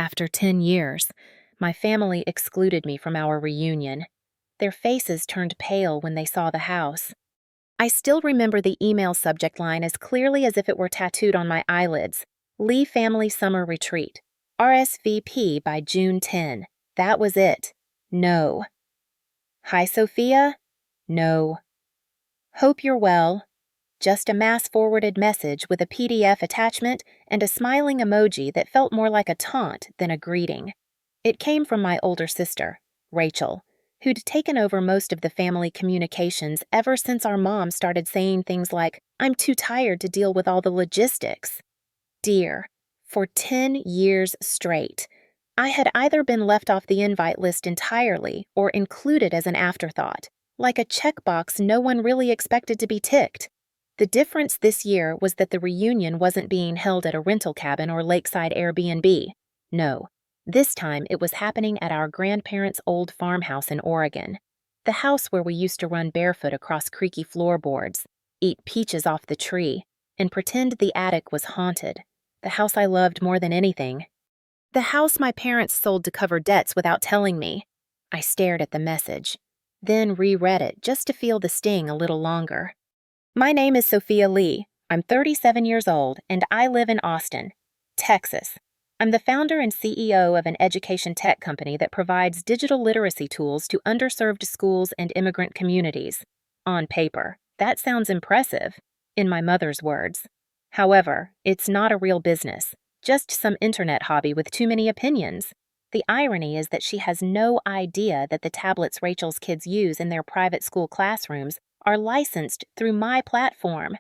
After 10 years, my family excluded me from our reunion. Their faces turned pale when they saw the house. I still remember the email subject line as clearly as if it were tattooed on my eyelids. Lee Family Summer Retreat. RSVP by June 10. That was it. No. Hi, Sophia? No. Hope you're well. Just a mass-forwarded message with a PDF attachment and a smiling emoji that felt more like a taunt than a greeting. It came from my older sister, Rachel, who'd taken over most of the family communications ever since our mom started saying things like, "I'm too tired to deal with all the logistics." Dear, for 10 years straight, I had either been left off the invite list entirely or included as an afterthought, like a checkbox no one really expected to be ticked. The difference this year was that the reunion wasn't being held at a rental cabin or lakeside Airbnb. No, this time it was happening at our grandparents' old farmhouse in Oregon, the house where we used to run barefoot across creaky floorboards, eat peaches off the tree, and pretend the attic was haunted, the house I loved more than anything. The house my parents sold to cover debts without telling me. I stared at the message, then reread it just to feel the sting a little longer. My name is Sophia Lee. I'm 37 years old, and I live in Austin, Texas. I'm the founder and CEO of an education tech company that provides digital literacy tools to underserved schools and immigrant communities. On paper, that sounds impressive, in my mother's words. However, it's not a real business, just some internet hobby with too many opinions. The irony is that she has no idea that the tablets Rachel's kids use in their private school classrooms are licensed through my platform.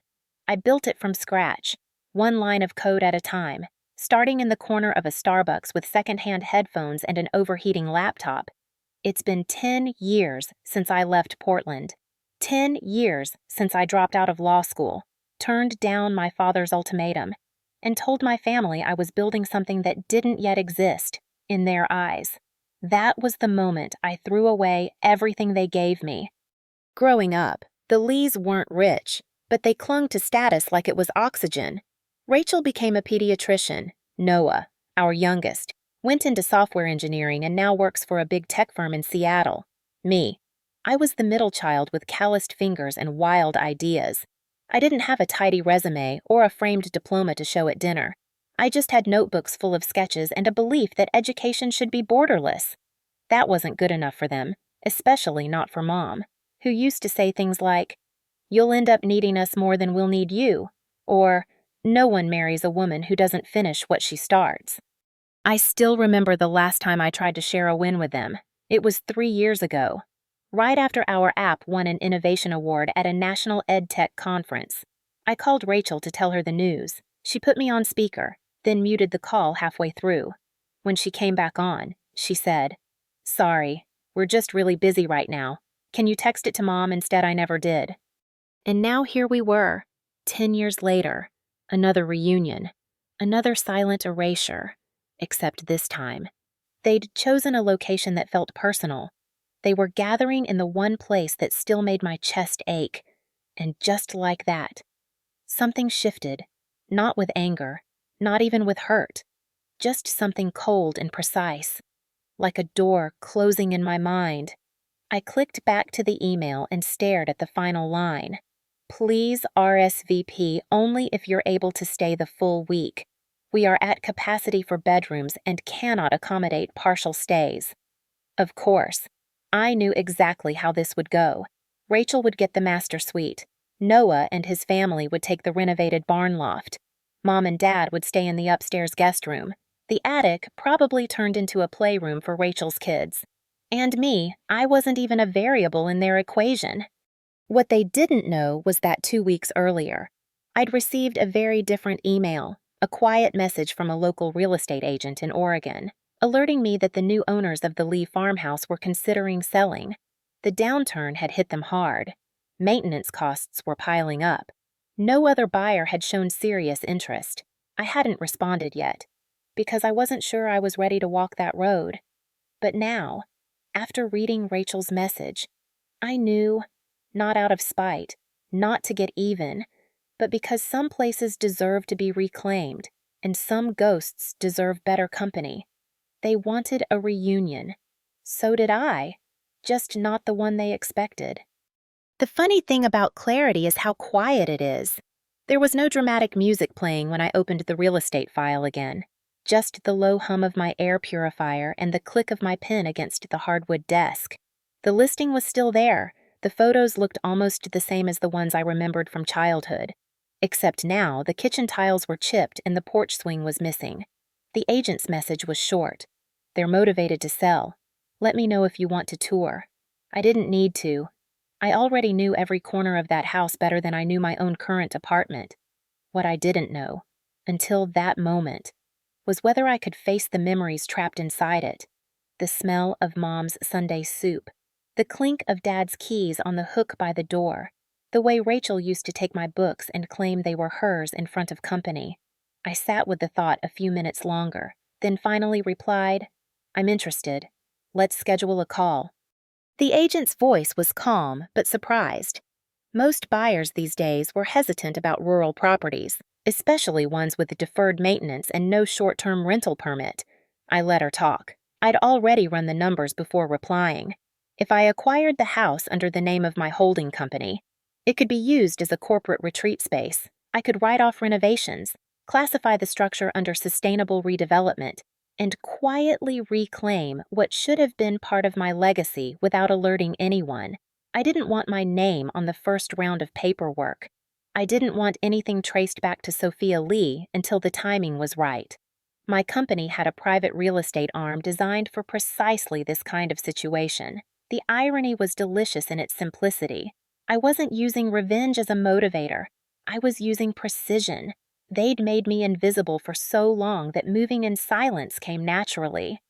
I built it from scratch, one line of code at a time, starting in the corner of a Starbucks with secondhand headphones and an overheating laptop. It's been 10 years since I left Portland. 10 years since I dropped out of law school, turned down my father's ultimatum, and told my family I was building something that didn't yet exist, in their eyes. That was the moment I threw away everything they gave me. Growing up, the Lees weren't rich, but they clung to status like it was oxygen. Rachel became a pediatrician. Noah, our youngest, went into software engineering and now works for a big tech firm in Seattle. Me, I was the middle child with calloused fingers and wild ideas. I didn't have a tidy resume or a framed diploma to show at dinner. I just had notebooks full of sketches and a belief that education should be borderless. That wasn't good enough for them, especially not for Mom, who used to say things like, "You'll end up needing us more than we'll need you," or, "No one marries a woman who doesn't finish what she starts." I still remember the last time I tried to share a win with them. It was 3 years ago, right after our app won an innovation award at a national EdTech conference. I called Rachel to tell her the news. She put me on speaker, then muted the call halfway through. When she came back on, she said, "Sorry, we're just really busy right now. Can you text it to Mom instead? I never did." And now here we were, 10 years later, another reunion, another silent erasure, except this time. They'd chosen a location that felt personal. They were gathering in the one place that still made my chest ache. And just like that, something shifted, not with anger, not even with hurt, just something cold and precise, like a door closing in my mind. I clicked back to the email and stared at the final line. "Please RSVP only if you're able to stay the full week. We are at capacity for bedrooms and cannot accommodate partial stays." Of course, I knew exactly how this would go. Rachel would get the master suite. Noah and his family would take the renovated barn loft. Mom and Dad would stay in the upstairs guest room. The attic probably turned into a playroom for Rachel's kids. And me, I wasn't even a variable in their equation. What they didn't know was that 2 weeks earlier, I'd received a very different email, a quiet message from a local real estate agent in Oregon, alerting me that the new owners of the Lee farmhouse were considering selling. The downturn had hit them hard. Maintenance costs were piling up. No other buyer had shown serious interest. I hadn't responded yet, because I wasn't sure I was ready to walk that road. But now, after reading Rachel's message, I knew, not out of spite, not to get even, but because some places deserve to be reclaimed, and some ghosts deserve better company. They wanted a reunion. So did I, just not the one they expected. The funny thing about Clarity is how quiet it is. There was no dramatic music playing when I opened the real estate file again, just the low hum of my air purifier and the click of my pen against the hardwood desk. The listing was still there. The photos looked almost the same as the ones I remembered from childhood. Except now, the kitchen tiles were chipped and the porch swing was missing. The agent's message was short. They're motivated to sell. Let me know if you want to tour. I didn't need to. I already knew every corner of that house better than I knew my own current apartment. What I didn't know, until that moment, was whether I could face the memories trapped inside it. The smell of Mom's Sunday soup, the clink of Dad's keys on the hook by the door, the way Rachel used to take my books and claim they were hers in front of company. I sat with the thought a few minutes longer, then finally replied, "I'm interested. Let's schedule a call." The agent's voice was calm but surprised. Most buyers these days were hesitant about rural properties, especially ones with deferred maintenance and no short-term rental permit. I let her talk. I'd already run the numbers before replying. If I acquired the house under the name of my holding company, it could be used as a corporate retreat space. I could write off renovations, classify the structure under sustainable redevelopment, and quietly reclaim what should have been part of my legacy without alerting anyone. I didn't want my name on the first round of paperwork. I didn't want anything traced back to Sophia Lee until the timing was right. My company had a private real estate arm designed for precisely this kind of situation. The irony was delicious in its simplicity. I wasn't using revenge as a motivator. I was using precision. They'd made me invisible for so long that moving in silence came naturally.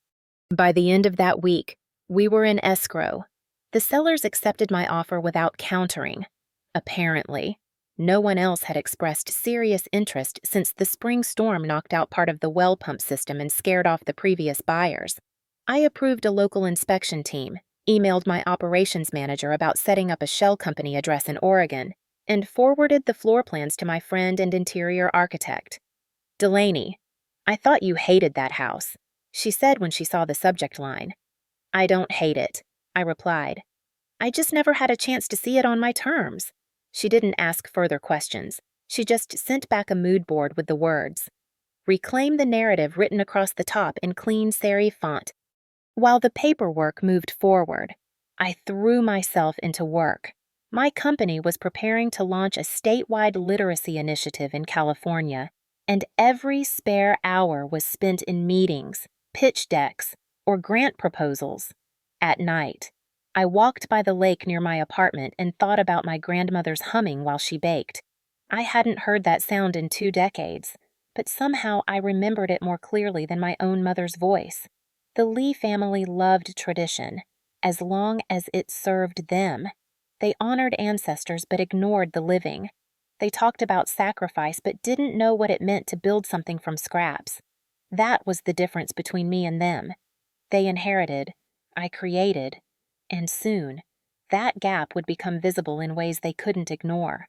By the end of that week, we were in escrow. The sellers accepted my offer without countering. Apparently, no one else had expressed serious interest since the spring storm knocked out part of the well pump system and scared off the previous buyers. I approved a local inspection team, emailed my operations manager about setting up a shell company address in Oregon, and forwarded the floor plans to my friend and interior architect. "Delaney, I thought you hated that house," she said when she saw the subject line. "I don't hate it," I replied. "I just never had a chance to see it on my terms." She didn't ask further questions. She just sent back a mood board with the words, "Reclaim the narrative," written across the top in clean serif font. While the paperwork moved forward, I threw myself into work. My company was preparing to launch a statewide literacy initiative in California, and every spare hour was spent in meetings, pitch decks, or grant proposals. At night, I walked by the lake near my apartment and thought about my grandmother's humming while she baked. I hadn't heard that sound in 2 decades, but somehow I remembered it more clearly than my own mother's voice. The Lee family loved tradition, as long as it served them. They honored ancestors but ignored the living. They talked about sacrifice but didn't know what it meant to build something from scraps. That was the difference between me and them. They inherited, I created, and soon, that gap would become visible in ways they couldn't ignore.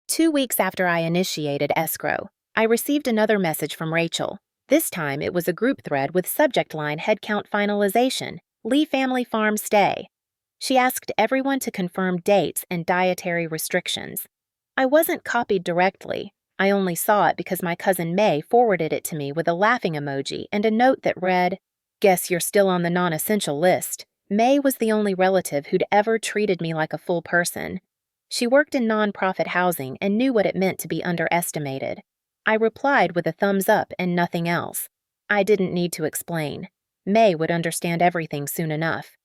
2 weeks after I initiated escrow, I received another message from Rachel. This time it was a group thread with subject line headcount finalization, Lee family farm stay. She asked everyone to confirm dates and dietary restrictions. I wasn't copied directly. I only saw it because my cousin May forwarded it to me with a laughing emoji and a note that read, "Guess you're still on the non-essential list." May was the only relative who'd ever treated me like a full person. She worked in nonprofit housing and knew what it meant to be underestimated. I replied with a thumbs up and nothing else. I didn't need to explain. May would understand everything soon enough.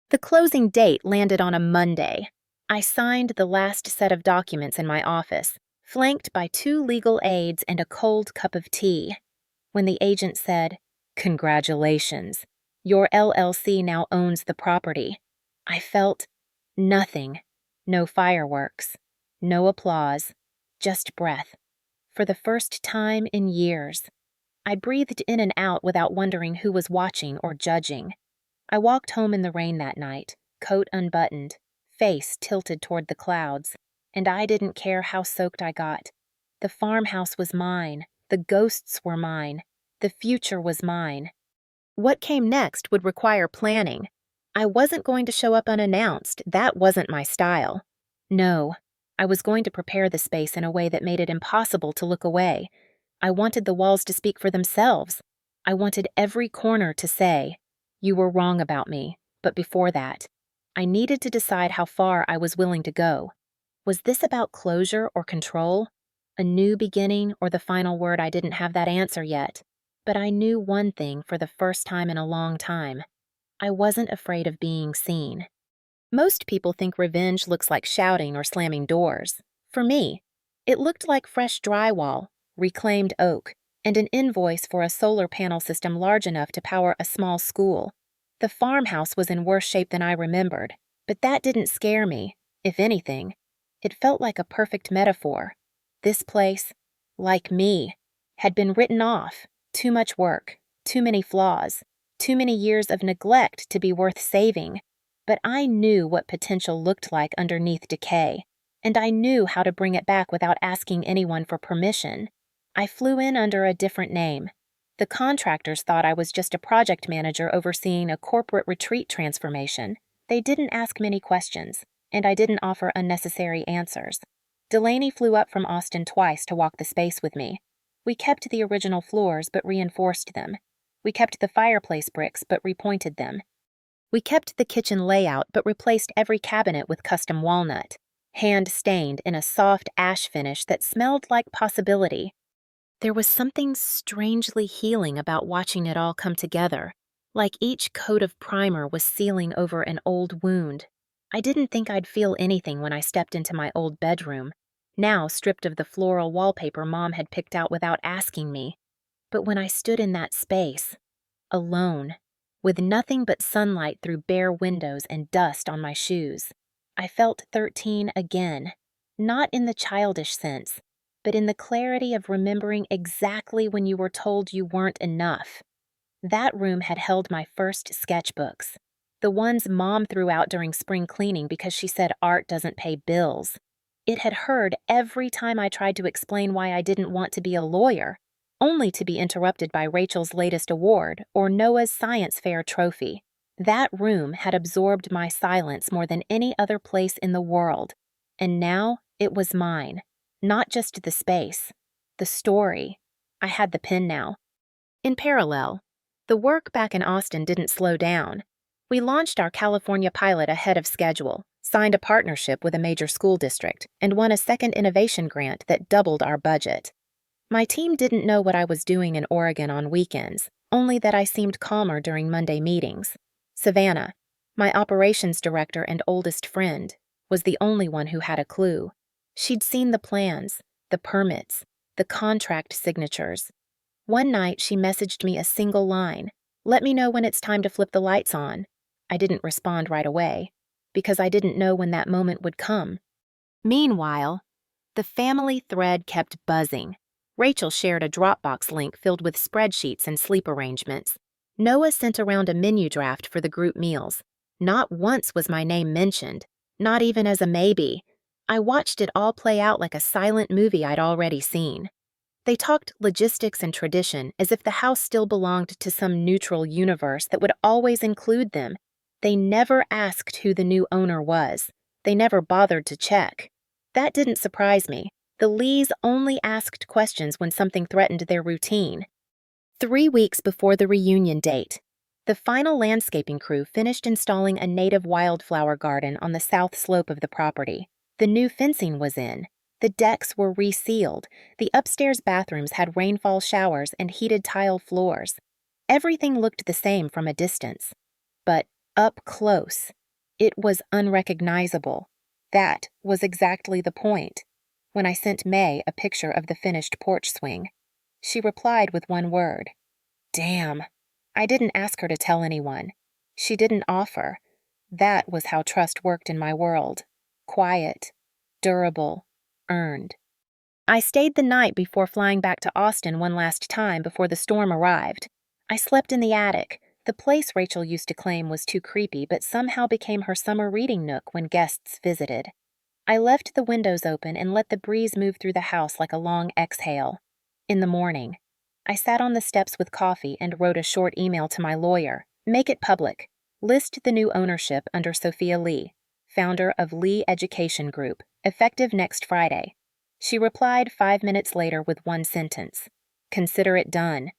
The closing date landed on a Monday. I signed the last set of documents in my office, flanked by 2 legal aides and a cold cup of tea. When the agent said, "Congratulations, your LLC now owns the property," I felt nothing. No fireworks, no applause, just breath. For the first time in years, I breathed in and out without wondering who was watching or judging. I walked home in the rain that night, coat unbuttoned, face tilted toward the clouds, and I didn't care how soaked I got. The farmhouse was mine, the ghosts were mine, the future was mine. What came next would require planning. I wasn't going to show up unannounced. That wasn't my style. No, I was going to prepare the space in a way that made it impossible to look away. I wanted the walls to speak for themselves. I wanted every corner to say, "You were wrong about me," but before that, I needed to decide how far I was willing to go. Was this about closure or control? A new beginning or the final word? I didn't have that answer yet. But I knew one thing for the first time in a long time. I wasn't afraid of being seen. Most people think revenge looks like shouting or slamming doors. For me, it looked like fresh drywall, reclaimed oak, and an invoice for a solar panel system large enough to power a small school. The farmhouse was in worse shape than I remembered, but that didn't scare me. If anything, it felt like a perfect metaphor. This place, like me, had been written off. Too much work, too many flaws, too many years of neglect to be worth saving. But I knew what potential looked like underneath decay, and I knew how to bring it back without asking anyone for permission. I flew in under a different name. The contractors thought I was just a project manager overseeing a corporate retreat transformation. They didn't ask many questions, and I didn't offer unnecessary answers. Delaney flew up from Austin twice to walk the space with me. We kept the original floors but reinforced them. We kept the fireplace bricks but repointed them. We kept the kitchen layout but replaced every cabinet with custom walnut, hand-stained in a soft ash finish that smelled like possibility. There was something strangely healing about watching it all come together, like each coat of primer was sealing over an old wound. I didn't think I'd feel anything when I stepped into my old bedroom, now stripped of the floral wallpaper Mom had picked out without asking me. But when I stood in that space, alone, with nothing but sunlight through bare windows and dust on my shoes, I felt 13 again, not in the childish sense, but in the clarity of remembering exactly when you were told you weren't enough. That room had held my first sketchbooks, the ones Mom threw out during spring cleaning because she said art doesn't pay bills. It had heard every time I tried to explain why I didn't want to be a lawyer, only to be interrupted by Rachel's latest award or Noah's science fair trophy. That room had absorbed my silence more than any other place in the world, and now it was mine. Not just the space, the story. I had the pen now. In parallel, the work back in Austin didn't slow down. We launched our California pilot ahead of schedule, signed a partnership with a major school district, and won a second innovation grant that doubled our budget. My team didn't know what I was doing in Oregon on weekends, only that I seemed calmer during Monday meetings. Savannah, my operations director and oldest friend, was the only one who had a clue. She'd seen the plans, the permits, the contract signatures. One night she messaged me a single line, "Let me know when it's time to flip the lights on." I didn't respond right away, because I didn't know when that moment would come. Meanwhile, the family thread kept buzzing. Rachel shared a Dropbox link filled with spreadsheets and sleep arrangements. Noah sent around a menu draft for the group meals. Not once was my name mentioned, not even as a maybe. I watched it all play out like a silent movie I'd already seen. They talked logistics and tradition as if the house still belonged to some neutral universe that would always include them. They never asked who the new owner was. They never bothered to check. That didn't surprise me. The Lees only asked questions when something threatened their routine. 3 weeks before the reunion date, the final landscaping crew finished installing a native wildflower garden on the south slope of the property. The new fencing was in. The decks were resealed. The upstairs bathrooms had rainfall showers and heated tile floors. Everything looked the same from a distance. But up close, it was unrecognizable. That was exactly the point. When I sent May a picture of the finished porch swing, she replied with one word, "Damn." I didn't ask her to tell anyone. She didn't offer. That was how trust worked in my world. Quiet, durable, earned. I stayed the night before flying back to Austin one last time before the storm arrived. I slept in the attic. The place Rachel used to claim was too creepy, but somehow became her summer reading nook when guests visited. I left the windows open and let the breeze move through the house like a long exhale. In the morning, I sat on the steps with coffee and wrote a short email to my lawyer. Make it public. List the new ownership under Sophia Lee, founder of Lee Education Group, effective next Friday. She replied 5 minutes later with one sentence. Consider it done.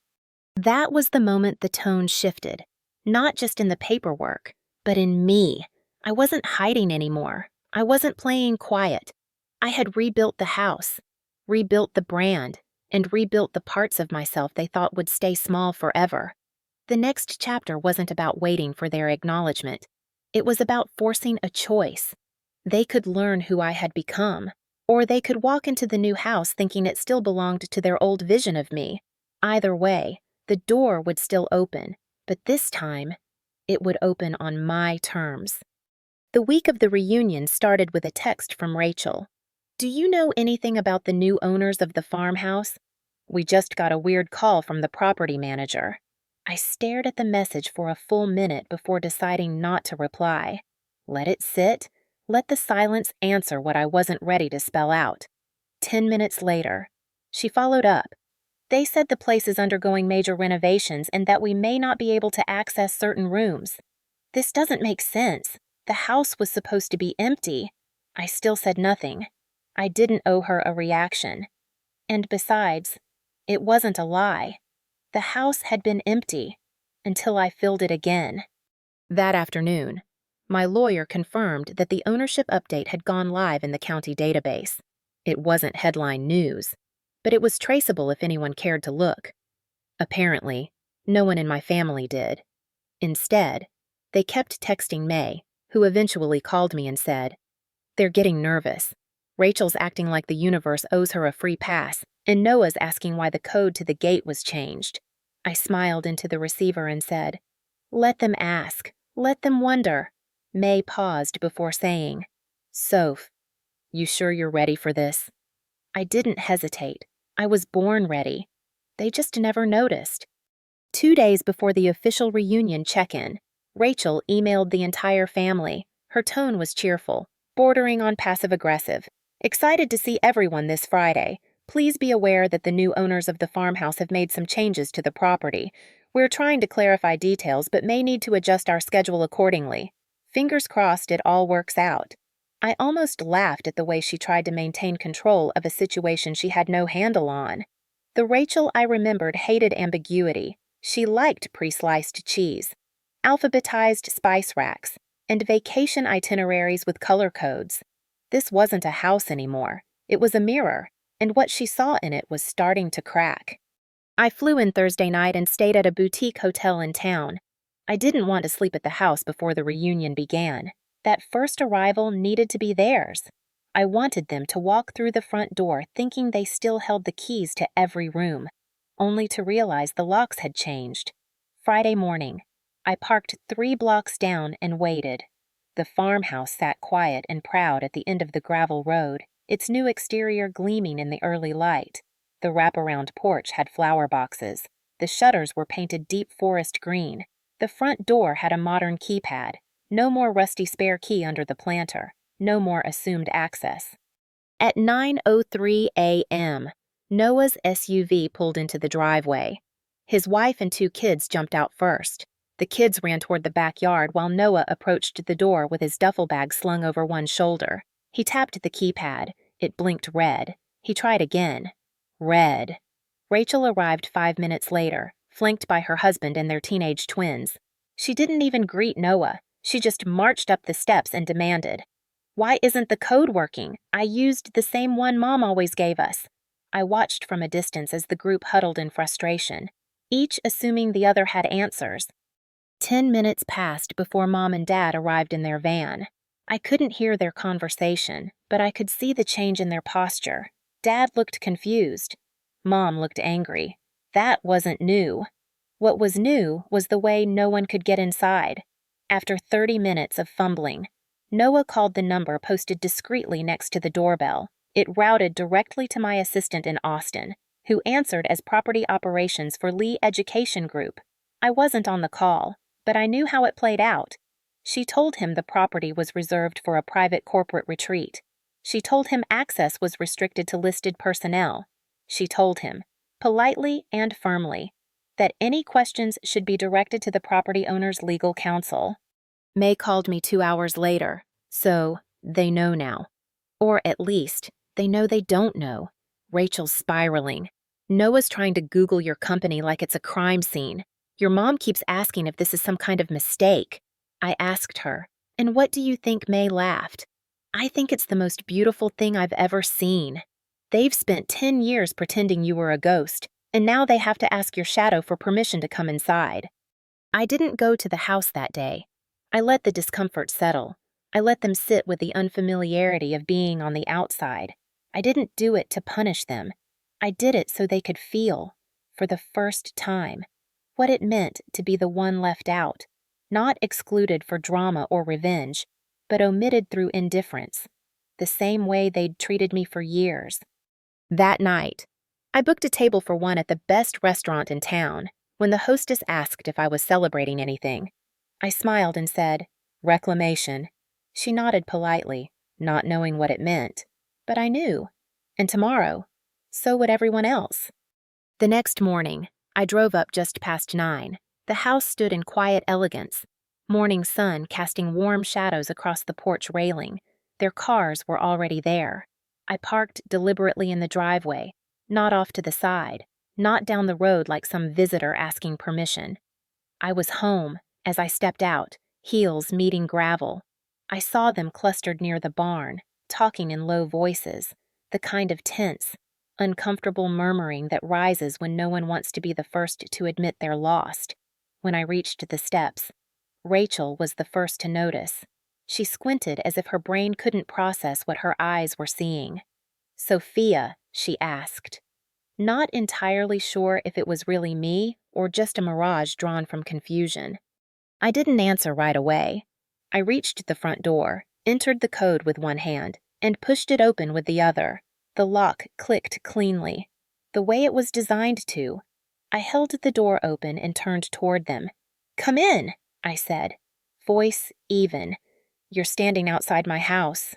That was the moment the tone shifted, not just in the paperwork, but in me. I wasn't hiding anymore. I wasn't playing quiet. I had rebuilt the house, rebuilt the brand, and rebuilt the parts of myself they thought would stay small forever. The next chapter wasn't about waiting for their acknowledgement. It was about forcing a choice. They could learn who I had become, or they could walk into the new house thinking it still belonged to their old vision of me. Either way, the door would still open, but this time, it would open on my terms. The week of the reunion started with a text from Rachel. Do you know anything about the new owners of the farmhouse? We just got a weird call from the property manager. I stared at the message for a full minute before deciding not to reply. Let it sit. Let the silence answer what I wasn't ready to spell out. 10 minutes later, she followed up. They said the place is undergoing major renovations and that we may not be able to access certain rooms. This doesn't make sense. The house was supposed to be empty. I still said nothing. I didn't owe her a reaction. And besides, it wasn't a lie. The house had been empty until I filled it again. That afternoon, my lawyer confirmed that the ownership update had gone live in the county database. It wasn't headline news, but it was traceable if anyone cared to look. Apparently, no one in my family did. Instead, they kept texting May, who eventually called me and said, "They're getting nervous. Rachel's acting like the universe owes her a free pass, and Noah's asking why the code to the gate was changed." I smiled into the receiver and said, "Let them ask. Let them wonder." May paused before saying, "Soph, you sure you're ready for this?" I didn't hesitate. I was born ready. They just never noticed. 2 days before the official reunion check-in, Rachel emailed the entire family. Her tone was cheerful, bordering on passive-aggressive. "Excited to see everyone this Friday. Please be aware that the new owners of the farmhouse have made some changes to the property. We're trying to clarify details but may need to adjust our schedule accordingly. Fingers crossed it all works out." I almost laughed at the way she tried to maintain control of a situation she had no handle on. The Rachel I remembered hated ambiguity. She liked pre-sliced cheese, alphabetized spice racks, and vacation itineraries with color codes. This wasn't a house anymore. It was a mirror, and what she saw in it was starting to crack. I flew in Thursday night and stayed at a boutique hotel in town. I didn't want to sleep at the house before the reunion began. That first arrival needed to be theirs. I wanted them to walk through the front door thinking they still held the keys to every room, only to realize the locks had changed. Friday morning, I parked 3 blocks down and waited. The farmhouse sat quiet and proud at the end of the gravel road, its new exterior gleaming in the early light. The wraparound porch had flower boxes. The shutters were painted deep forest green. The front door had a modern keypad. No more rusty spare key under the planter. No more assumed access. At 9:03 a.m., Noah's SUV pulled into the driveway. His wife and 2 kids jumped out first. The kids ran toward the backyard while Noah approached the door with his duffel bag slung over one shoulder. He tapped the keypad. It blinked red. He tried again. Red. Rachel arrived 5 minutes later, flanked by her husband and their teenage twins. She didn't even greet Noah. She just marched up the steps and demanded, "Why isn't the code working? I used the same one Mom always gave us." I watched from a distance as the group huddled in frustration, each assuming the other had answers. 10 minutes passed before Mom and Dad arrived in their van. I couldn't hear their conversation, but I could see the change in their posture. Dad looked confused. Mom looked angry. That wasn't new. What was new was the way no one could get inside. After 30 minutes of fumbling, Noah called the number posted discreetly next to the doorbell. It routed directly to my assistant in Austin, who answered as property operations for Lee Education Group. I wasn't on the call, but I knew how it played out. She told him the property was reserved for a private corporate retreat. She told him access was restricted to listed personnel. She told him, politely and firmly, that any questions should be directed to the property owner's legal counsel. May called me 2 hours later, so they know now. Or at least, they know they don't know. Rachel's spiraling. Noah's trying to Google your company like it's a crime scene. Your mom keeps asking if this is some kind of mistake. I asked her, and what do you think May laughed? I think it's the most beautiful thing I've ever seen. They've spent 10 years pretending you were a ghost, and now they have to ask your shadow for permission to come inside. I didn't go to the house that day. I let the discomfort settle. I let them sit with the unfamiliarity of being on the outside. I didn't do it to punish them. I did it so they could feel, for the first time, what it meant to be the one left out, not excluded for drama or revenge, but omitted through indifference, the same way they'd treated me for years. That night, I booked a table for one at the best restaurant in town. When the hostess asked if I was celebrating anything, I smiled and said, "Reclamation." She nodded politely, not knowing what it meant. But I knew. And tomorrow, so would everyone else. The next morning, I drove up just past 9. The house stood in quiet elegance, morning sun casting warm shadows across the porch railing. Their cars were already there. I parked deliberately in the driveway, not off to the side, not down the road like some visitor asking permission. I was home as I stepped out, heels meeting gravel. I saw them clustered near the barn, talking in low voices, the kind of tense, uncomfortable murmuring that rises when no one wants to be the first to admit they're lost. When I reached the steps, Rachel was the first to notice. She squinted as if her brain couldn't process what her eyes were seeing. "Sophia," she asked, not entirely sure if it was really me or just a mirage drawn from confusion. I didn't answer right away. I reached the front door, entered the code with one hand, and pushed it open with the other. The lock clicked cleanly, the way it was designed to. I held the door open and turned toward them. "Come in," I said, voice even. "You're standing outside my house."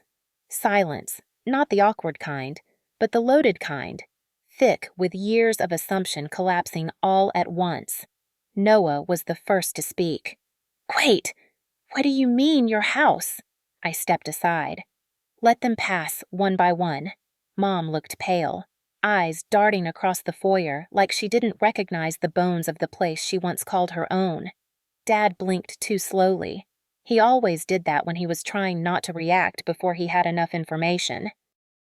Silence, not the awkward kind, but the loaded kind, thick with years of assumption collapsing all at once. Noah was the first to speak. "Wait, what do you mean, your house?" I stepped aside. Let them pass, one by one. Mom looked pale, eyes darting across the foyer like she didn't recognize the bones of the place she once called her own. Dad blinked too slowly. He always did that when he was trying not to react before he had enough information.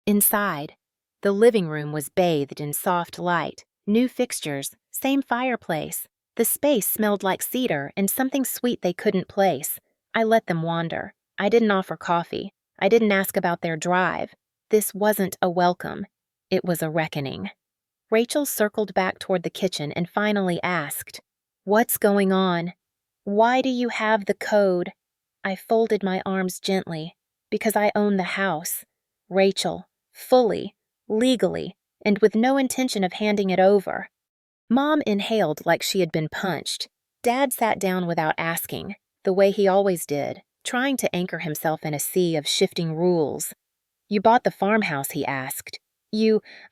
Inside, the living room was bathed in soft light, new fixtures, same fireplace. The space smelled like cedar and something sweet they couldn't place. I let them wander. I didn't offer coffee. I didn't ask about their drive. This wasn't a welcome. It was a reckoning. Rachel circled back toward the kitchen and finally asked, "What's going on? Why do you have the code?" I folded my arms gently, because I own the house. Rachel, fully, legally, and with no intention of handing it over. Mom inhaled like she had been punched. Dad sat down without asking, the way he always did, trying to anchor himself in a sea of shifting rules. "You bought the farmhouse," he asked.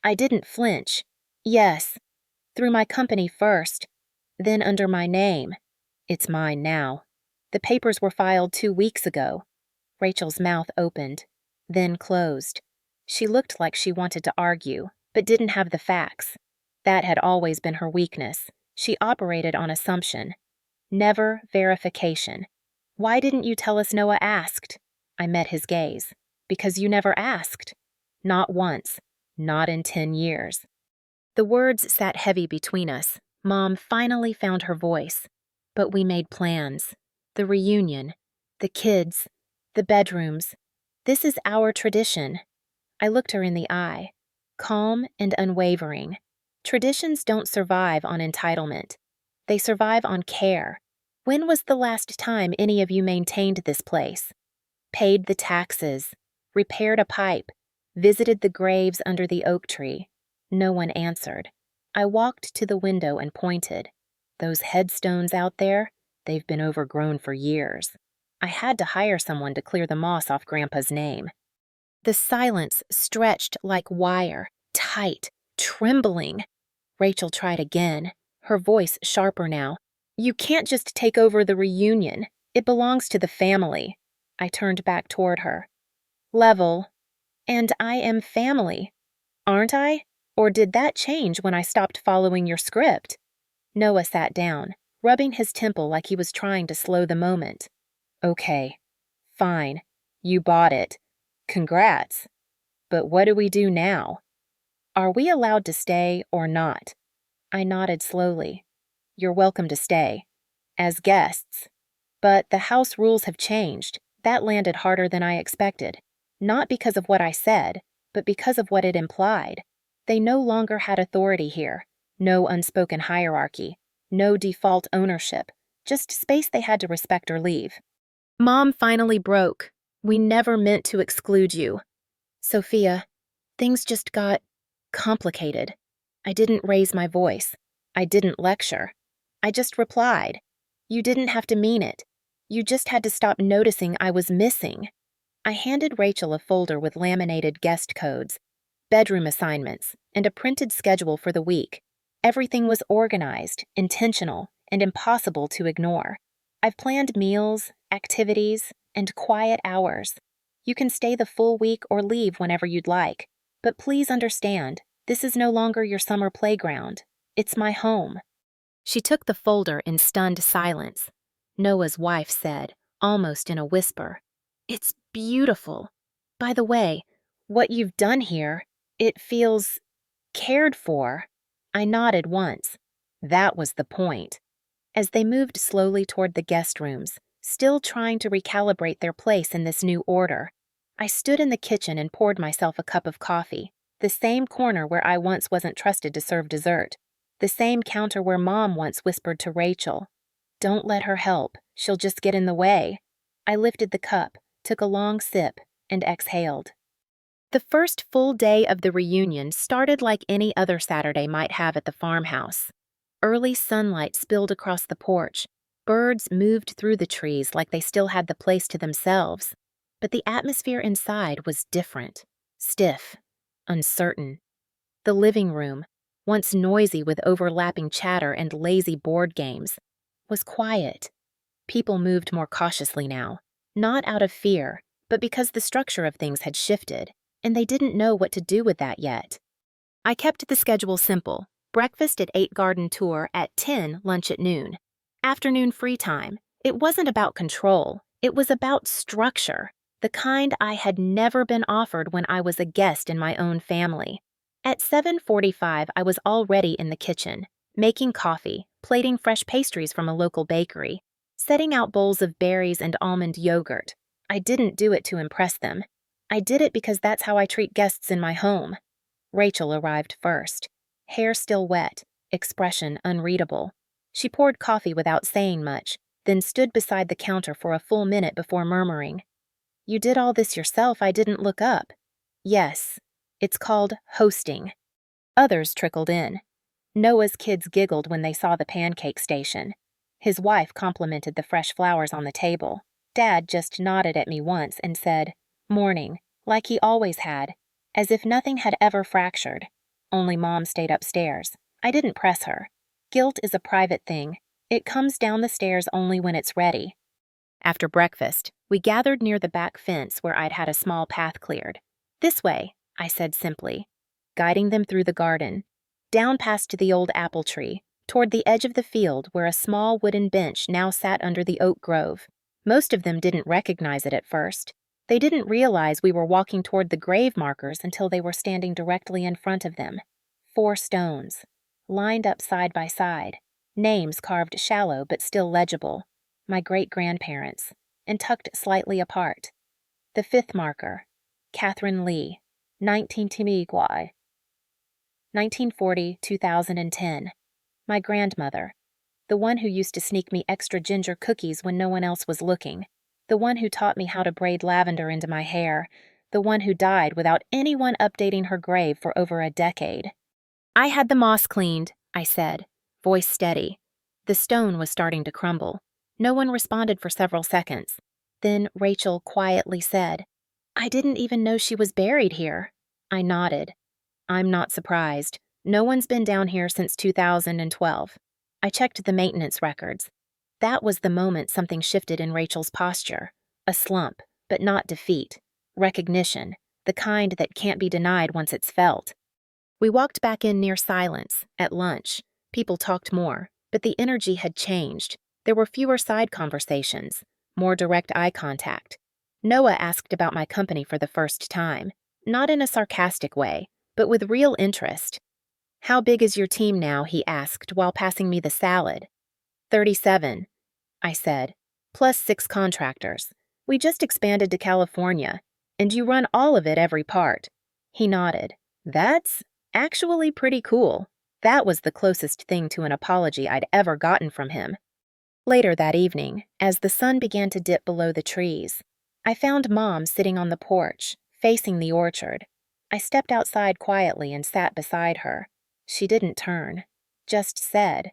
I didn't flinch. "Yes. Through my company first, then under my name. It's mine now. The papers were filed 2 weeks ago." Rachel's mouth opened, then closed. She looked like she wanted to argue, but didn't have the facts. That had always been her weakness. She operated on assumption, never verification. "Why didn't you tell us Noah asked?" I met his gaze. "Because you never asked. Not once. Not in 10 years. The words sat heavy between us. Mom finally found her voice. But we made plans. The reunion. The kids. The bedrooms. This is our tradition. I looked her in the eye, calm and unwavering. Traditions don't survive on entitlement. They survive on care. When was the last time any of you maintained this place? Paid the taxes, repaired a pipe, visited the graves under the oak tree? No one answered. I walked to the window and pointed. Those headstones out there, they've been overgrown for years. I had to hire someone to clear the moss off Grandpa's name. The silence stretched like wire, tight, trembling. Rachel tried again, her voice sharper now. You can't just take over the reunion. It belongs to the family. I turned back toward her. Level. And I am family, aren't I? Or did that change when I stopped following your script? Noah sat down, rubbing his temple like he was trying to slow the moment. Okay, fine. You bought it. Congrats. But what do we do now? Are we allowed to stay or not? I nodded slowly. You're welcome to stay. As guests. But the house rules have changed. That landed harder than I expected. Not because of what I said, but because of what it implied. They no longer had authority here. No unspoken hierarchy. No default ownership. Just space they had to respect or leave. Mom finally broke. We never meant to exclude you. Sophia, things just got complicated. I didn't raise my voice. I didn't lecture. I just replied. You didn't have to mean it. You just had to stop noticing I was missing. I handed Rachel a folder with laminated guest codes, bedroom assignments, and a printed schedule for the week. Everything was organized, intentional, and impossible to ignore. I've planned meals, activities, and quiet hours. You can stay the full week or leave whenever you'd like. But please understand, this is no longer your summer playground. It's my home. She took the folder in stunned silence. Noah's wife said, almost in a whisper, It's beautiful. By the way, what you've done here, it feels cared for. I nodded once. That was the point. As they moved slowly toward the guest rooms, still trying to recalibrate their place in this new order, I stood in the kitchen and poured myself a cup of coffee, the same corner where I once wasn't trusted to serve dessert, the same counter where Mom once whispered to Rachel, Don't let her help, she'll just get in the way. I lifted the cup, took a long sip, and exhaled. The first full day of the reunion started like any other Saturday might have at the farmhouse. Early sunlight spilled across the porch. Birds moved through the trees like they still had the place to themselves. But the atmosphere inside was different, stiff, uncertain. The living room, once noisy with overlapping chatter and lazy board games, was quiet. People moved more cautiously now, not out of fear, but because the structure of things had shifted, and they didn't know what to do with that yet. I kept the schedule simple. Breakfast at 8 Garden Tour at 10, lunch at noon. Afternoon free time. It wasn't about control. It was about structure, the kind I had never been offered when I was a guest in my own family. At 7:45, I was already in the kitchen, making coffee, plating fresh pastries from a local bakery, setting out bowls of berries and almond yogurt. I didn't do it to impress them. I did it because that's how I treat guests in my home. Rachel arrived first. Hair still wet, expression unreadable. She poured coffee without saying much, then stood beside the counter for a full minute before murmuring, You did all this yourself, I didn't look up. Yes, it's called hosting. Others trickled in. Noah's kids giggled when they saw the pancake station. His wife complimented the fresh flowers on the table. Dad just nodded at me once and said, Morning, like he always had, as if nothing had ever fractured. Only Mom stayed upstairs. I didn't press her. Guilt is a private thing. It comes down the stairs only when it's ready. After breakfast, we gathered near the back fence where I'd had a small path cleared. This way, I said simply, guiding them through the garden, down past the old apple tree, toward the edge of the field where a small wooden bench now sat under the oak grove. Most of them didn't recognize it at first. They didn't realize we were walking toward the grave markers until they were standing directly in front of them. 4 stones, lined up side by side, names carved shallow but still legible, my great-grandparents, and tucked slightly apart. The 5th marker, Catherine Lee, 1940-2010, my grandmother, the one who used to sneak me extra ginger cookies when no one else was looking, the one who taught me how to braid lavender into my hair, the one who died without anyone updating her grave for over a decade. I had the moss cleaned, I said, voice steady. The stone was starting to crumble. No one responded for several seconds. Then Rachel quietly said, I didn't even know she was buried here. I nodded. I'm not surprised. No one's been down here since 2012. I checked the maintenance records. That was the moment something shifted in Rachel's posture. A slump, but not defeat. Recognition, the kind that can't be denied once it's felt. We walked back in near silence, at lunch. People talked more, but the energy had changed. There were fewer side conversations, more direct eye contact. Noah asked about my company for the first time, not in a sarcastic way, but with real interest. "How big is your team now?" he asked while passing me the salad. 37, I said, plus 6 contractors. We just expanded to California, and you run all of it, every part. He nodded. That's actually pretty cool. That was the closest thing to an apology I'd ever gotten from him. Later that evening, as the sun began to dip below the trees, I found Mom sitting on the porch, facing the orchard. I stepped outside quietly and sat beside her. She didn't turn, just said,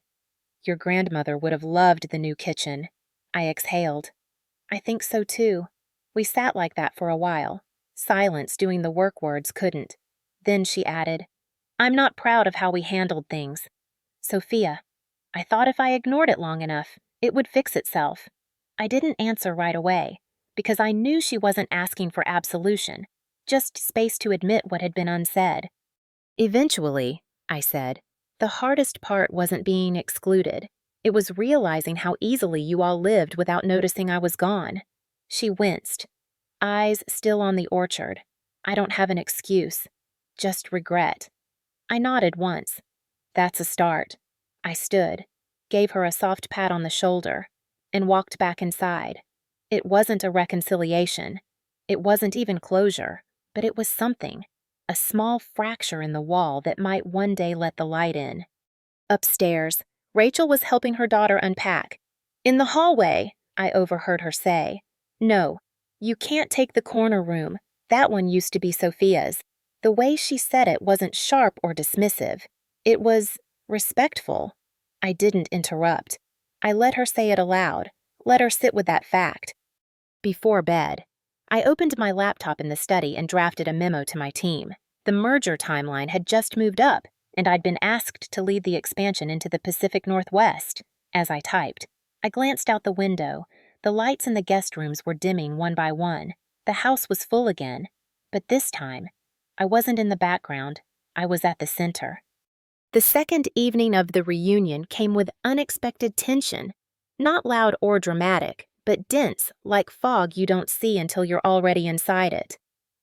"Your grandmother would have loved the new kitchen." I exhaled. "I think so too." We sat like that for a while. Silence doing the work words couldn't. Then she added, "I'm not proud of how we handled things. Sophia, I thought if I ignored it long enough, it would fix itself." I didn't answer right away, because I knew she wasn't asking for absolution, just space to admit what had been unsaid. "Eventually," I said, "the hardest part wasn't being excluded. It was realizing how easily you all lived without noticing I was gone." She winced, eyes still on the orchard. "I don't have an excuse, just regret." I nodded once. "That's a start." I stood, gave her a soft pat on the shoulder, and walked back inside. It wasn't a reconciliation. It wasn't even closure, but it was something. A small fracture in the wall that might one day let the light in. Upstairs, Rachel was helping her daughter unpack. "In the hallway," I overheard her say. "No, you can't take the corner room. That one used to be Sophia's." The way she said it wasn't sharp or dismissive. It was respectful. I didn't interrupt. I let her say it aloud, let her sit with that fact. Before bed, I opened my laptop in the study and drafted a memo to my team. The merger timeline had just moved up, and I'd been asked to lead the expansion into the Pacific Northwest. As I typed, I glanced out the window. The lights in the guest rooms were dimming one by one. The house was full again, but this time, I wasn't in the background. I was at the center. The second evening of the reunion came with unexpected tension. Not loud or dramatic, but dense, like fog you don't see until you're already inside it.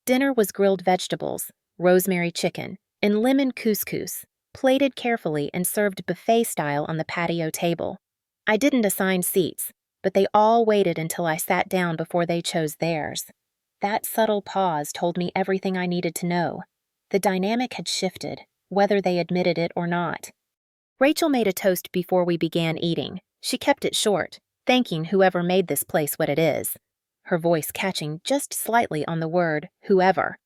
Dinner was grilled vegetables, rosemary chicken, and lemon couscous, plated carefully and served buffet style on the patio table. I didn't assign seats, but they all waited until I sat down before they chose theirs. That subtle pause told me everything I needed to know. The dynamic had shifted, whether they admitted it or not. Rachel made a toast before we began eating. She kept it short, thanking whoever made this place what it is, her voice catching just slightly on the word whoever.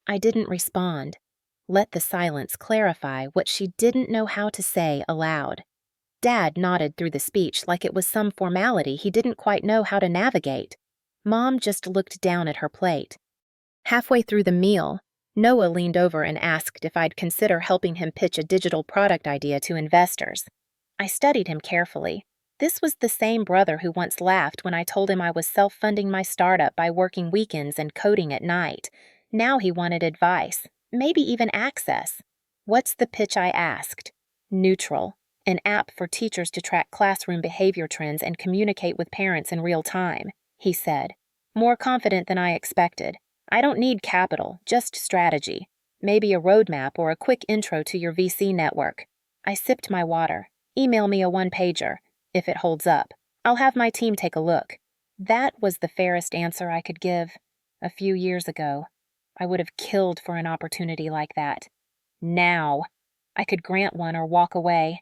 I didn't respond. Let the silence clarify what she didn't know how to say aloud. Dad nodded through the speech like it was some formality he didn't quite know how to navigate. Mom just looked down at her plate. Halfway through the meal, Noah leaned over and asked if I'd consider helping him pitch a digital product idea to investors. I studied him carefully. This was the same brother who once laughed when I told him I was self-funding my startup by working weekends and coding at night. Now he wanted advice, maybe even access. "What's the pitch?" I asked. "Neutral, an app for teachers to track classroom behavior trends and communicate with parents in real time," he said, more confident than I expected. "I don't need capital, just strategy. Maybe a roadmap or a quick intro to your VC network." I sipped my water. "Email me a one-pager. If it holds up, I'll have my team take a look." That was the fairest answer I could give. A few years ago, I would have killed for an opportunity like that. Now, I could grant one or walk away.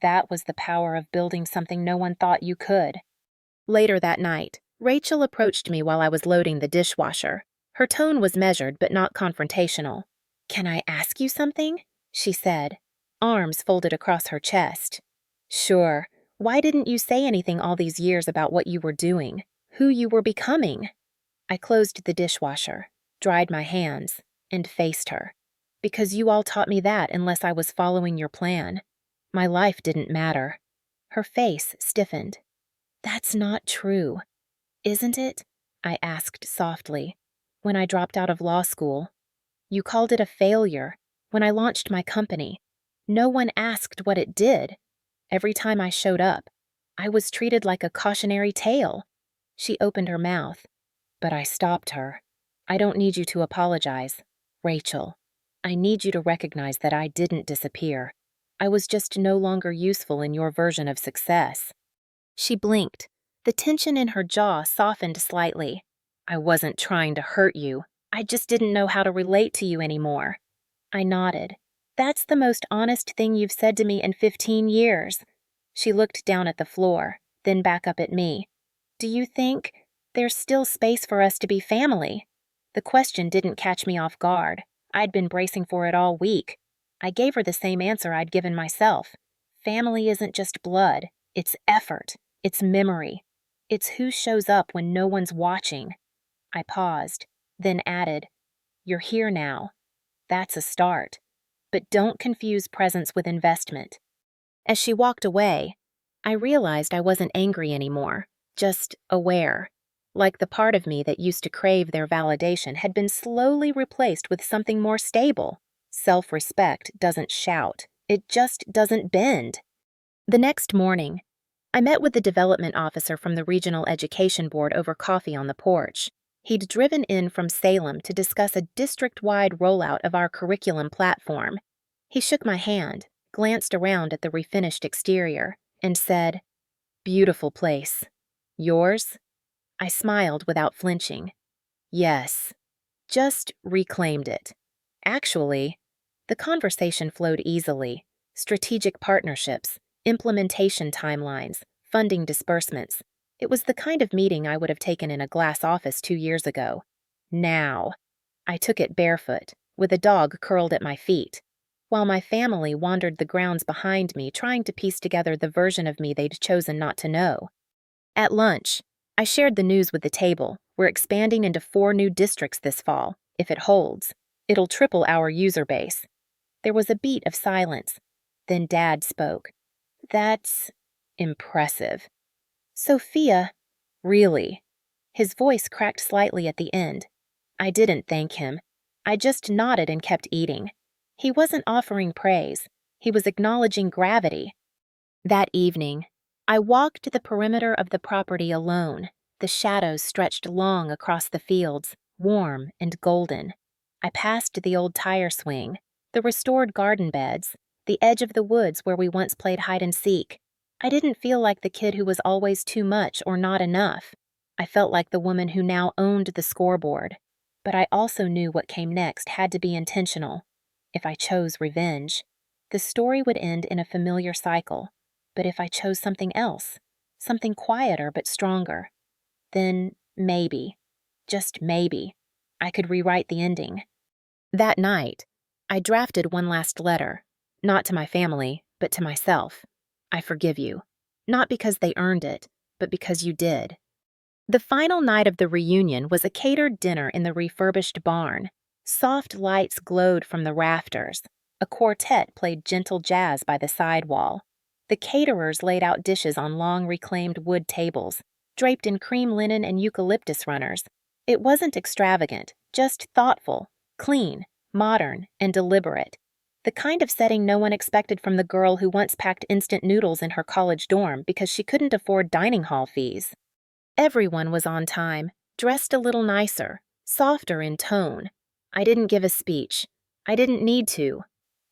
That was the power of building something no one thought you could. Later that night, Rachel approached me while I was loading the dishwasher. Her tone was measured but not confrontational. "Can I ask you something?" she said, arms folded across her chest. "Sure. Why didn't you say anything all these years about what you were doing, who you were becoming?" I closed the dishwasher, dried my hands, and faced her. Because you all taught me that unless I was following your plan. My life didn't matter. Her face stiffened. That's not true. Isn't it? I asked softly. When I dropped out of law school. You called it a failure. When I launched my company. No one asked what it did. Every time I showed up, I was treated like a cautionary tale. She opened her mouth, but I stopped her. I don't need you to apologize, Rachel. I need you to recognize that I didn't disappear. I was just no longer useful in your version of success. She blinked. The tension in her jaw softened slightly. I wasn't trying to hurt you. I just didn't know how to relate to you anymore. I nodded. That's the most honest thing you've said to me in 15 years. She looked down at the floor, then back up at me. Do you think there's still space for us to be family? The question didn't catch me off guard. I'd been bracing for it all week. I gave her the same answer I'd given myself. Family isn't just blood. It's effort. It's memory. It's who shows up when no one's watching. I paused, then added, You're here now. That's a start. But don't confuse presence with investment. As she walked away, I realized I wasn't angry anymore, just aware. Like the part of me that used to crave their validation had been slowly replaced with something more stable. Self-respect doesn't shout. It just doesn't bend. The next morning, I met with the development officer from the Regional Education Board over coffee on the porch. He'd driven in from Salem to discuss a district-wide rollout of our curriculum platform. He shook my hand, glanced around at the refinished exterior, and said, Beautiful place. Yours? I smiled without flinching. Yes. Just reclaimed it. Actually, the conversation flowed easily. Strategic partnerships, implementation timelines, funding disbursements. It was the kind of meeting I would have taken in a glass office 2 years ago. Now, I took it barefoot, with a dog curled at my feet, while my family wandered the grounds behind me trying to piece together the version of me they'd chosen not to know. At lunch, I shared the news with the table. We're expanding into 4 new districts this fall. If it holds, it'll triple our user base. There was a beat of silence. Then Dad spoke. That's impressive. Sophia, really? His voice cracked slightly at the end. I didn't thank him. I just nodded and kept eating. He wasn't offering praise. He was acknowledging gravity. That evening, I walked the perimeter of the property alone. The shadows stretched long across the fields, warm and golden. I passed the old tire swing, the restored garden beds, the edge of the woods where we once played hide and seek. I didn't feel like the kid who was always too much or not enough. I felt like the woman who now owned the scoreboard. But I also knew what came next had to be intentional. If I chose revenge, the story would end in a familiar cycle. But if I chose something else, something quieter but stronger, then maybe, just maybe, I could rewrite the ending. That night, I drafted one last letter, not to my family, but to myself. I forgive you, not because they earned it, but because you did. The final night of the reunion was a catered dinner in the refurbished barn. Soft lights glowed from the rafters. A quartet played gentle jazz by the side wall. The caterers laid out dishes on long reclaimed wood tables, draped in cream linen and eucalyptus runners. It wasn't extravagant, just thoughtful, clean, modern, and deliberate. The kind of setting no one expected from the girl who once packed instant noodles in her college dorm because she couldn't afford dining hall fees. Everyone was on time, dressed a little nicer, softer in tone. I didn't give a speech. I didn't need to.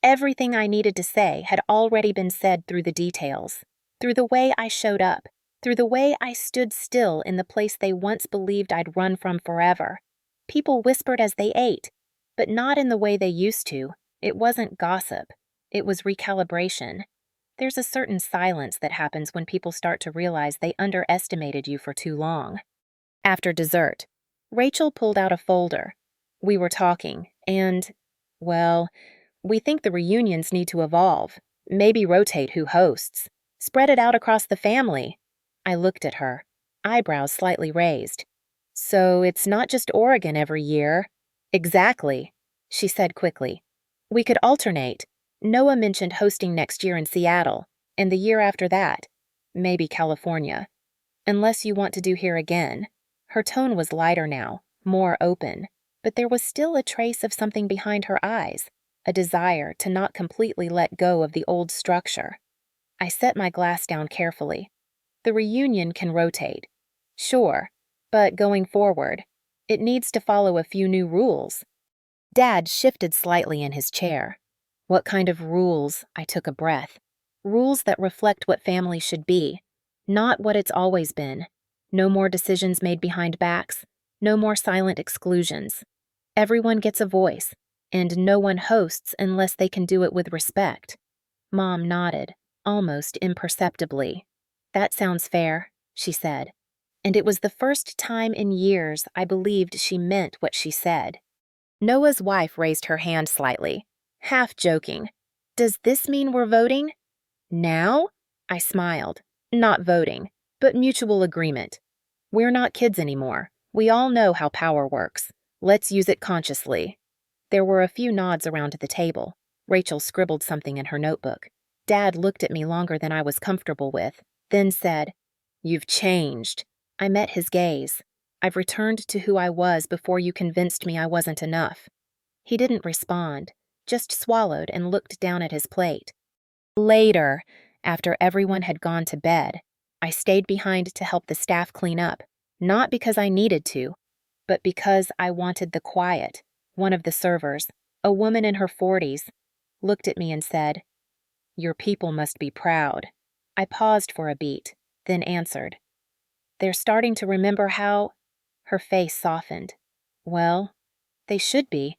Everything I needed to say had already been said through the details, through the way I showed up, through the way I stood still in the place they once believed I'd run from forever. People whispered as they ate, but not in the way they used to. It wasn't gossip. It was recalibration. There's a certain silence that happens when people start to realize they underestimated you for too long. After dessert, Rachel pulled out a folder. We were talking, and, well, we think the reunions need to evolve. Maybe rotate who hosts. Spread it out across the family. I looked at her, eyebrows slightly raised. So it's not just Oregon every year. Exactly, she said quickly. We could alternate. Noah mentioned hosting next year in Seattle, and the year after that, maybe California. Unless you want to do here again. Her tone was lighter now, more open, but there was still a trace of something behind her eyes, a desire to not completely let go of the old structure. I set my glass down carefully. The reunion can rotate. Sure, but going forward, it needs to follow a few new rules. Dad shifted slightly in his chair. What kind of rules? I took a breath. Rules that reflect what family should be, not what it's always been. No more decisions made behind backs, no more silent exclusions. Everyone gets a voice, and no one hosts unless they can do it with respect. Mom nodded, almost imperceptibly. That sounds fair, she said. And it was the first time in years I believed she meant what she said. Noah's wife raised her hand slightly, half joking. Does this mean we're voting? Now? I smiled. Not voting, but mutual agreement. We're not kids anymore. We all know how power works. Let's use it consciously. There were a few nods around the table. Rachel scribbled something in her notebook. Dad looked at me longer than I was comfortable with, then said, "You've changed." I met his gaze. I've returned to who I was before you convinced me I wasn't enough. He didn't respond, just swallowed and looked down at his plate. Later, after everyone had gone to bed, I stayed behind to help the staff clean up, not because I needed to, but because I wanted the quiet. One of the servers, a woman in her 40s, looked at me and said, "Your people must be proud." I paused for a beat, then answered, "They're starting to remember how—" Her face softened. "Well, they should be."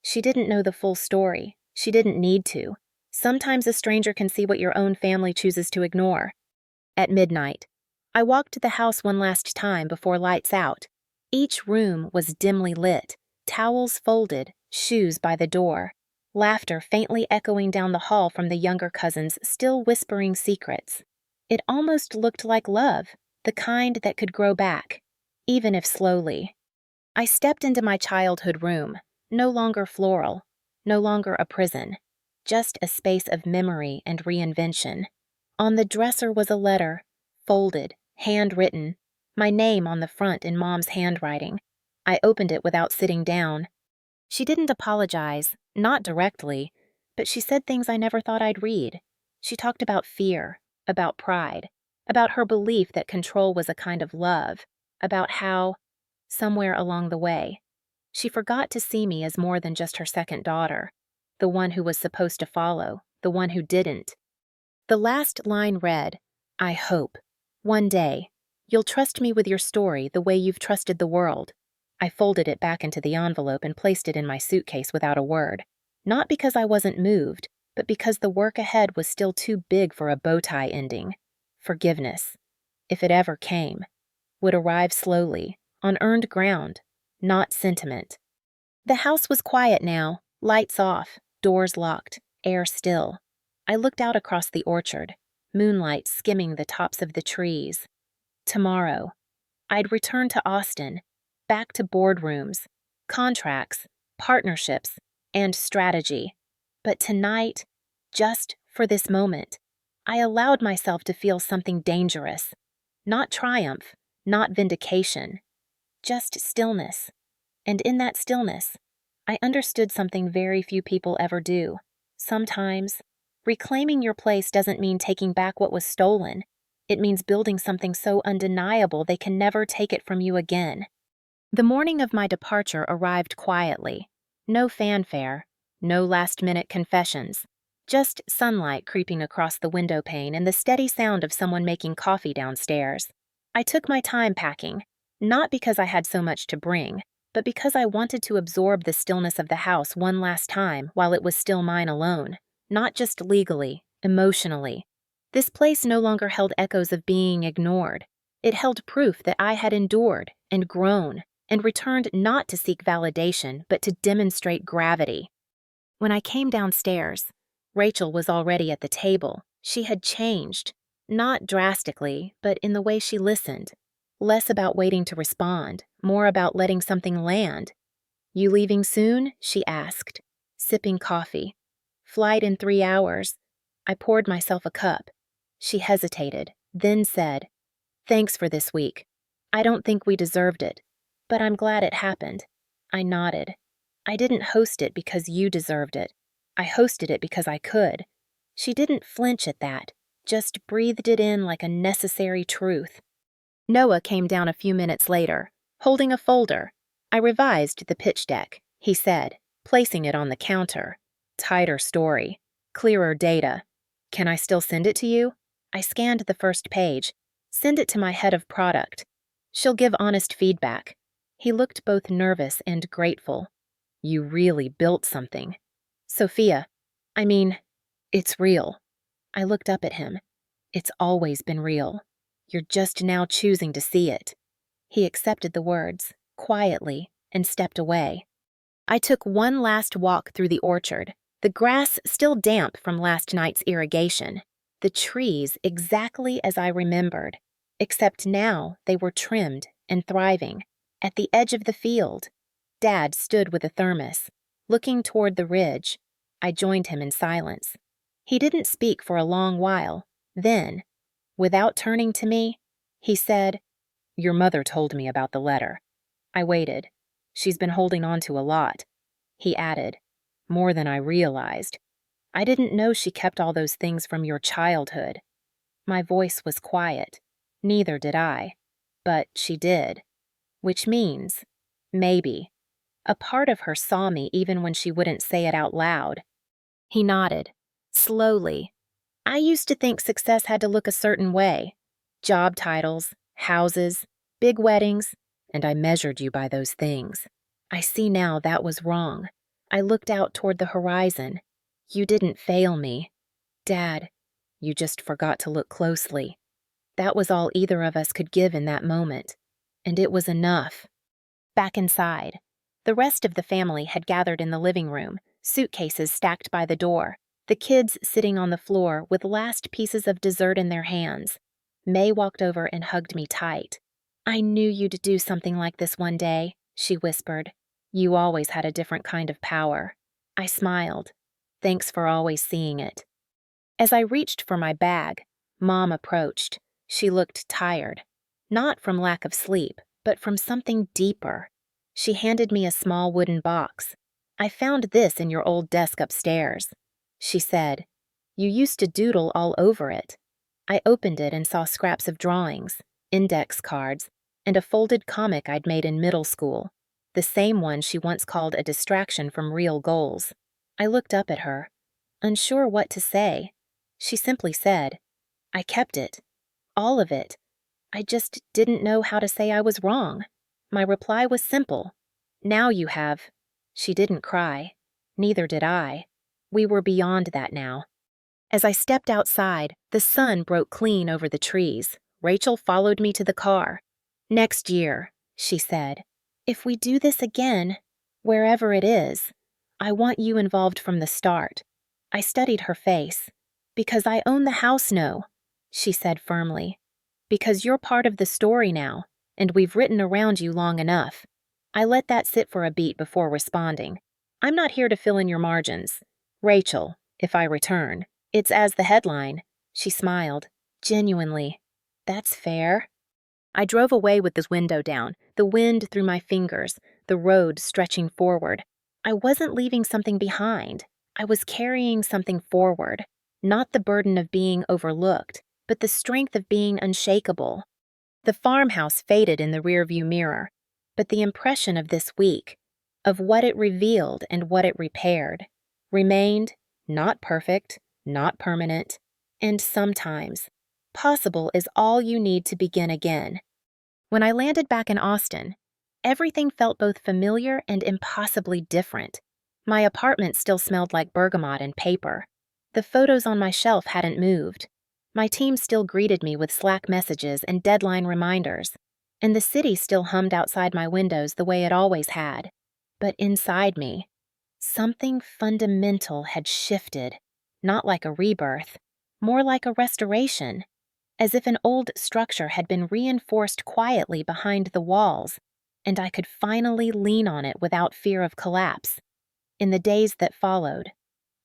She didn't know the full story. She didn't need to. Sometimes a stranger can see what your own family chooses to ignore. At midnight, I walked the house one last time before lights out. Each room was dimly lit, towels folded, shoes by the door, laughter faintly echoing down the hall from the younger cousins still whispering secrets. It almost looked like love, the kind that could grow back, even if slowly. I stepped into my childhood room, no longer floral, no longer a prison, just a space of memory and reinvention. On the dresser was a letter, folded, handwritten, my name on the front in Mom's handwriting. I opened it without sitting down. She didn't apologize, not directly, but she said things I never thought I'd read. She talked about fear, about pride, about her belief that control was a kind of love, about how, somewhere along the way, she forgot to see me as more than just her second daughter, the one who was supposed to follow, the one who didn't. The last line read, "I hope, one day, you'll trust me with your story the way you've trusted the world." I folded it back into the envelope and placed it in my suitcase without a word, not because I wasn't moved, but because the work ahead was still too big for a bow tie ending. Forgiveness, if it ever came, would arrive slowly, on earned ground, not sentiment. The house was quiet now, lights off, doors locked, air still. I looked out across the orchard, moonlight skimming the tops of the trees. Tomorrow, I'd return to Austin, back to boardrooms, contracts, partnerships, and strategy. But tonight, just for this moment, I allowed myself to feel something dangerous. Not triumph, not vindication, just stillness. And in that stillness, I understood something very few people ever do. Sometimes, reclaiming your place doesn't mean taking back what was stolen. It means building something so undeniable they can never take it from you again. The morning of my departure arrived quietly. No fanfare, no last-minute confessions. Just sunlight creeping across the window pane and the steady sound of someone making coffee downstairs. I took my time packing, not because I had so much to bring, but because I wanted to absorb the stillness of the house one last time while it was still mine alone, not just legally, emotionally. This place no longer held echoes of being ignored. It held proof that I had endured and grown and returned not to seek validation but to demonstrate gravity. When I came downstairs, Rachel was already at the table. She had changed, not drastically, but in the way she listened. Less about waiting to respond, more about letting something land. "You leaving soon?" she asked. sipping coffee. Flight in 3 hours. I poured myself a cup. She hesitated, then said, "Thanks for this week. I don't think we deserved it, but I'm glad it happened." I nodded. "I didn't host it because you deserved it. I hosted it because I could." She didn't flinch at that, just breathed it in like a necessary truth. Noah came down a few minutes later, holding a folder. "I revised the pitch deck," he said, placing it on the counter. "Tighter story, clearer data. Can I still send it to you?" I scanned the first page. "Send it to my head of product. She'll give honest feedback." He looked both nervous and grateful. "You really built something." "Sophia, I mean, it's real." I looked up at him. "It's always been real. You're just now choosing to see it." He accepted the words, quietly, and stepped away. I took one last walk through the orchard, the grass still damp from last night's irrigation, the trees exactly as I remembered, except now they were trimmed and thriving. At the edge of the field, Dad stood with a thermos, looking toward the ridge. I joined him in silence. He didn't speak for a long while. Then, without turning to me, he said, "Your mother told me about the letter." I waited. "She's been holding on to a lot." He added, "More than I realized. I didn't know she kept all those things from your childhood." My voice was quiet. Neither did I. But she did. Which means, maybe, a part of her saw me even when she wouldn't say it out loud. He nodded, slowly. "I used to think success had to look a certain way. Job titles, houses, big weddings, and I measured you by those things. I see now that was wrong. I looked out toward the horizon. You didn't fail me. Dad, you just forgot to look closely. That was all either of us could give in that moment. And it was enough." Back inside, the rest of the family had gathered in the living room, suitcases stacked by the door, the kids sitting on the floor with last pieces of dessert in their hands. May walked over and hugged me tight. "I knew you'd do something like this one day," she whispered. "You always had a different kind of power." I smiled. "Thanks for always seeing it." As I reached for my bag, Mom approached. She looked tired. Not from lack of sleep, but from something deeper. She handed me a small wooden box. "I found this in your old desk upstairs." She said, "You used to doodle all over it." I opened it and saw scraps of drawings, index cards, and a folded comic I'd made in middle school, the same one she once called a distraction from real goals. I looked up at her, unsure what to say. She simply said, "I kept it. All of it. I just didn't know how to say I was wrong." My reply was simple. "Now you have." She didn't cry. Neither did I. We were beyond that now. As I stepped outside, the sun broke clean over the trees. Rachel followed me to the car. "Next year," she said, "if we do this again, wherever it is, I want you involved from the start." I studied her face. "Because I own the house now," she said firmly. "Because you're part of the story now, and we've written around you long enough." I let that sit for a beat before responding. "I'm not here to fill in your margins. Rachel, if I return, it's as the headline." She smiled, genuinely. "That's fair." I drove away with the window down, the wind through my fingers, the road stretching forward. I wasn't leaving something behind. I was carrying something forward. Not the burden of being overlooked, but the strength of being unshakable. The farmhouse faded in the rearview mirror, but the impression of this week, of what it revealed and what it repaired, remained not perfect, not permanent, and sometimes possible is all you need to begin again. When I landed back in Austin, everything felt both familiar and impossibly different. My apartment still smelled like bergamot and paper. The photos on my shelf hadn't moved. My team still greeted me with Slack messages and deadline reminders, and the city still hummed outside my windows the way it always had. But inside me, something fundamental had shifted, not like a rebirth, more like a restoration, as if an old structure had been reinforced quietly behind the walls, and I could finally lean on it without fear of collapse. In the days that followed,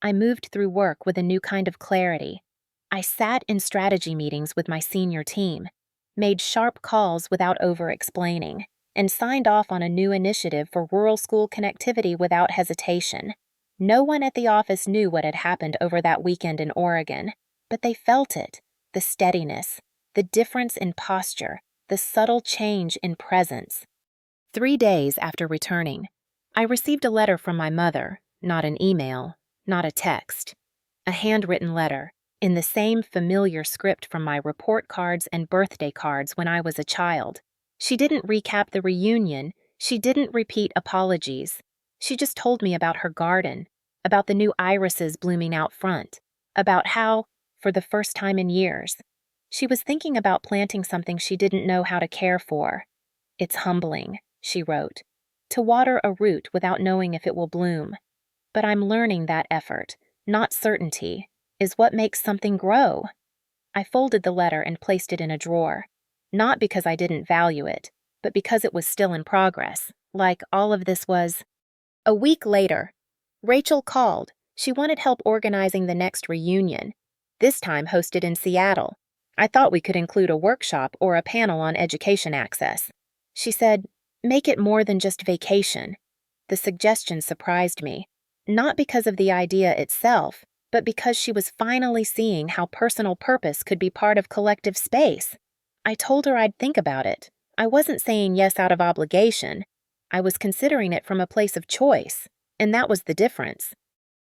I moved through work with a new kind of clarity. I sat in strategy meetings with my senior team, made sharp calls without over-explaining, and signed off on a new initiative for rural school connectivity without hesitation. No one at the office knew what had happened over that weekend in Oregon, but they felt it, the steadiness, the difference in posture, the subtle change in presence. 3 days after returning, I received a letter from my mother, not an email, not a text. A handwritten letter, in the same familiar script from my report cards and birthday cards when I was a child. She didn't recap the reunion, she didn't repeat apologies. She just told me about her garden, about the new irises blooming out front, about how, for the first time in years, she was thinking about planting something she didn't know how to care for. "It's humbling," she wrote, "to water a root without knowing if it will bloom. But I'm learning that effort, not certainty, is what makes something grow." I folded the letter and placed it in a drawer, not because I didn't value it, but because it was still in progress, like all of this was. A week later, Rachel called. She wanted help organizing the next reunion, this time hosted in Seattle. I thought we could include a workshop or a panel on education access. She said, "Make it more than just vacation." The suggestion surprised me, not because of the idea itself, but because she was finally seeing how personal purpose could be part of collective space. I told her I'd think about it. I wasn't saying yes out of obligation. I was considering it from a place of choice, and that was the difference.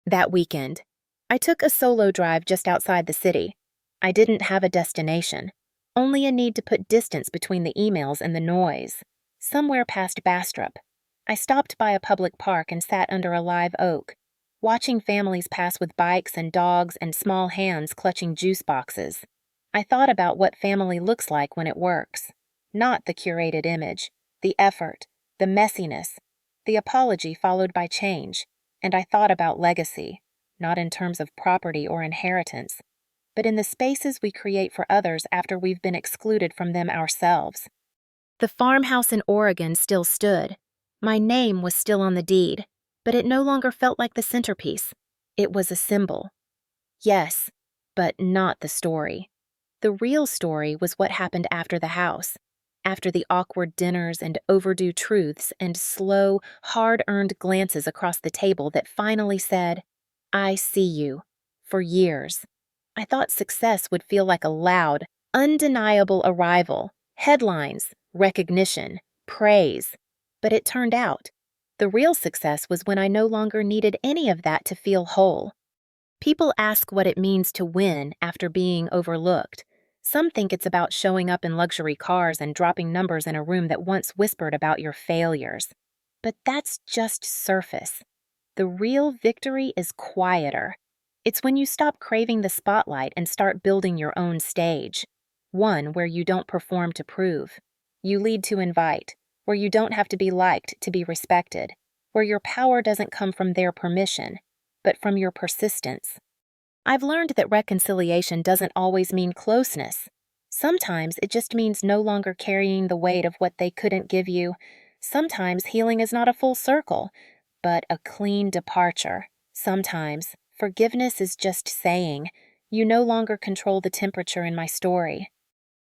That weekend, I took a solo drive just outside the city. I didn't have a destination, only a need to put distance between the emails and the noise. Somewhere past Bastrop, I stopped by a public park and sat under a live oak, watching families pass with bikes and dogs and small hands clutching juice boxes. I thought about what family looks like when it works, not the curated image, the effort, the messiness, the apology followed by change, and I thought about legacy, not in terms of property or inheritance, but in the spaces we create for others after we've been excluded from them ourselves. The farmhouse in Oregon still stood. My name was still on the deed, but it no longer felt like the centerpiece. It was a symbol. Yes, but not the story. The real story was what happened after the house, after the awkward dinners and overdue truths and slow, hard-earned glances across the table that finally said, "I see you," for years. I thought success would feel like a loud, undeniable arrival, headlines, recognition, praise. But it turned out, the real success was when I no longer needed any of that to feel whole. People ask what it means to win after being overlooked. Some think it's about showing up in luxury cars and dropping numbers in a room that once whispered about your failures. But that's just surface. The real victory is quieter. It's when you stop craving the spotlight and start building your own stage. One where you don't perform to prove. You lead to invite, where you don't have to be liked to be respected, where your power doesn't come from their permission, but from your persistence. I've learned that reconciliation doesn't always mean closeness. Sometimes it just means no longer carrying the weight of what they couldn't give you. Sometimes healing is not a full circle, but a clean departure. Sometimes forgiveness is just saying, "You no longer control the temperature in my story."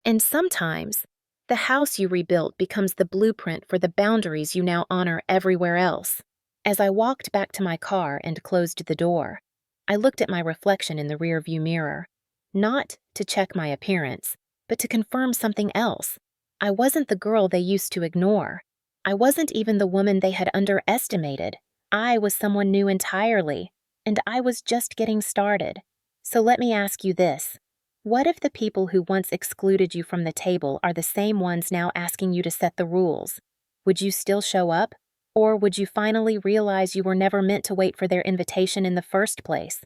And sometimes the house you rebuilt becomes the blueprint for the boundaries you now honor everywhere else. As I walked back to my car and closed the door, I looked at my reflection in the rearview mirror, not to check my appearance, but to confirm something else. I wasn't the girl they used to ignore. I wasn't even the woman they had underestimated. I was someone new entirely, and I was just getting started. So let me ask you this. What if the people who once excluded you from the table are the same ones now asking you to set the rules? Would you still show up? Or would you finally realize you were never meant to wait for their invitation in the first place?